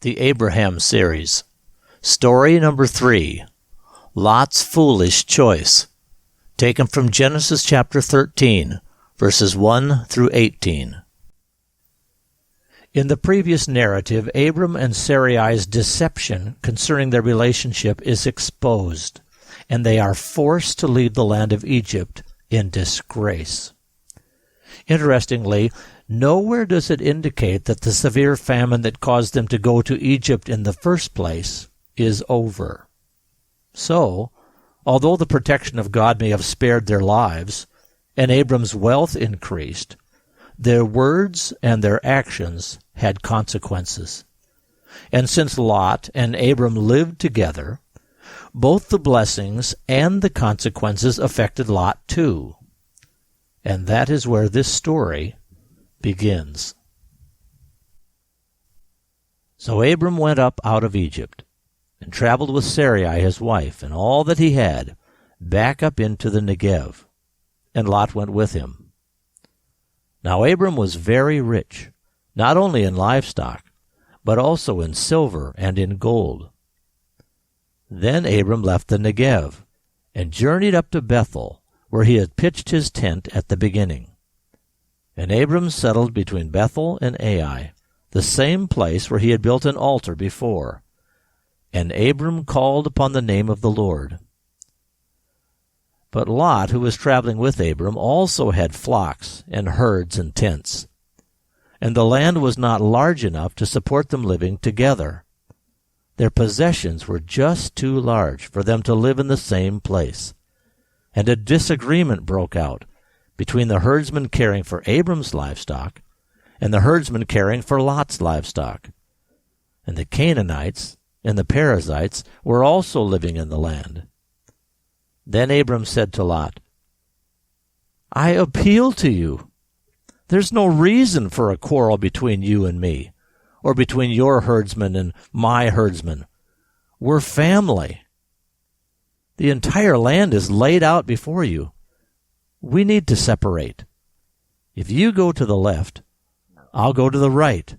The Abraham Series. Story number 3. Lot's Foolish Choice. Taken from Genesis chapter 13, verses 1 through 18. In the previous narrative, Abram and Sarai's deception concerning their relationship is exposed, and they are forced to leave the land of Egypt in disgrace. Interestingly, nowhere does it indicate that the severe famine that caused them to go to Egypt in the first place is over. So, although the protection of God may have spared their lives, and Abram's wealth increased, their words and their actions had consequences. And since Lot and Abram lived together, both the blessings and the consequences affected Lot too. And that is where this story begins. So Abram went up out of Egypt, and traveled with Sarai his wife, and all that he had, back up into the Negev, and Lot went with him. Now Abram was very rich, not only in livestock, but also in silver and in gold. Then Abram left the Negev, and journeyed up to Bethel, where he had pitched his tent at the beginning. And Abram settled between Bethel and Ai, the same place where he had built an altar before. And Abram called upon the name of the Lord. But Lot, who was traveling with Abram, also had flocks and herds and tents. And the land was not large enough to support them living together. Their possessions were just too large for them to live in the same place. And a disagreement broke out between the herdsmen caring for Abram's livestock and the herdsmen caring for Lot's livestock. And the Canaanites and the Perizzites were also living in the land. Then Abram said to Lot, "I appeal to you. There's no reason for a quarrel between you and me, or between your herdsmen and my herdsmen. We're family. The entire land is laid out before you. We need to separate. If you go to the left, I'll go to the right.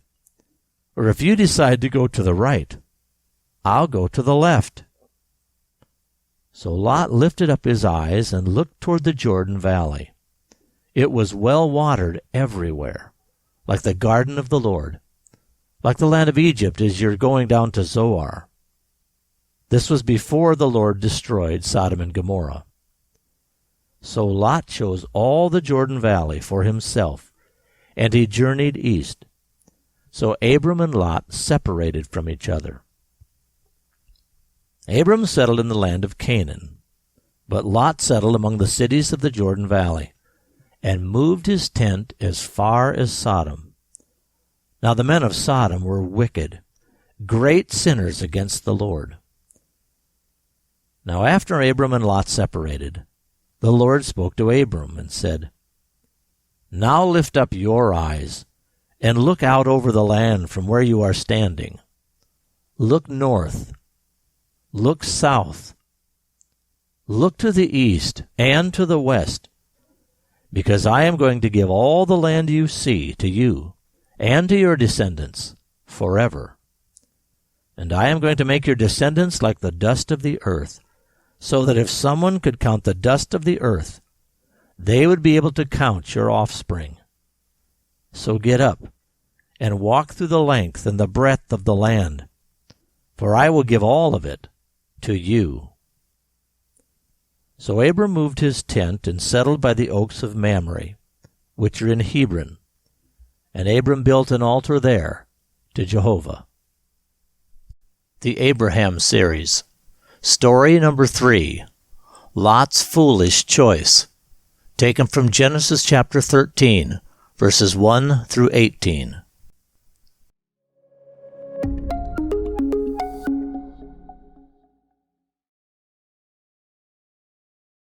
Or if you decide to go to the right, I'll go to the left." So Lot lifted up his eyes and looked toward the Jordan Valley. It was well watered everywhere, like the garden of the Lord, like the land of Egypt as you're going down to Zoar. This was before the Lord destroyed Sodom and Gomorrah. So Lot chose all the Jordan Valley for himself, and he journeyed east. So Abram and Lot separated from each other. Abram settled in the land of Canaan, but Lot settled among the cities of the Jordan Valley, and moved his tent as far as Sodom. Now the men of Sodom were wicked, great sinners against the Lord. Now after Abram and Lot separated, the Lord spoke to Abram and said, "Now lift up your eyes, and look out over the land from where you are standing. Look north, look south, look to the east and to the west, because I am going to give all the land you see to you and to your descendants forever. And I am going to make your descendants like the dust of the earth, so that if someone could count the dust of the earth, they would be able to count your offspring. So get up and walk through the length and the breadth of the land, for I will give all of it to you." So Abram moved his tent and settled by the oaks of Mamre, which are in Hebron, and Abram built an altar there to Jehovah. The Abraham Series. Story number 3. Lot's Foolish Choice. Taken from Genesis chapter 13, verses 1 through 18.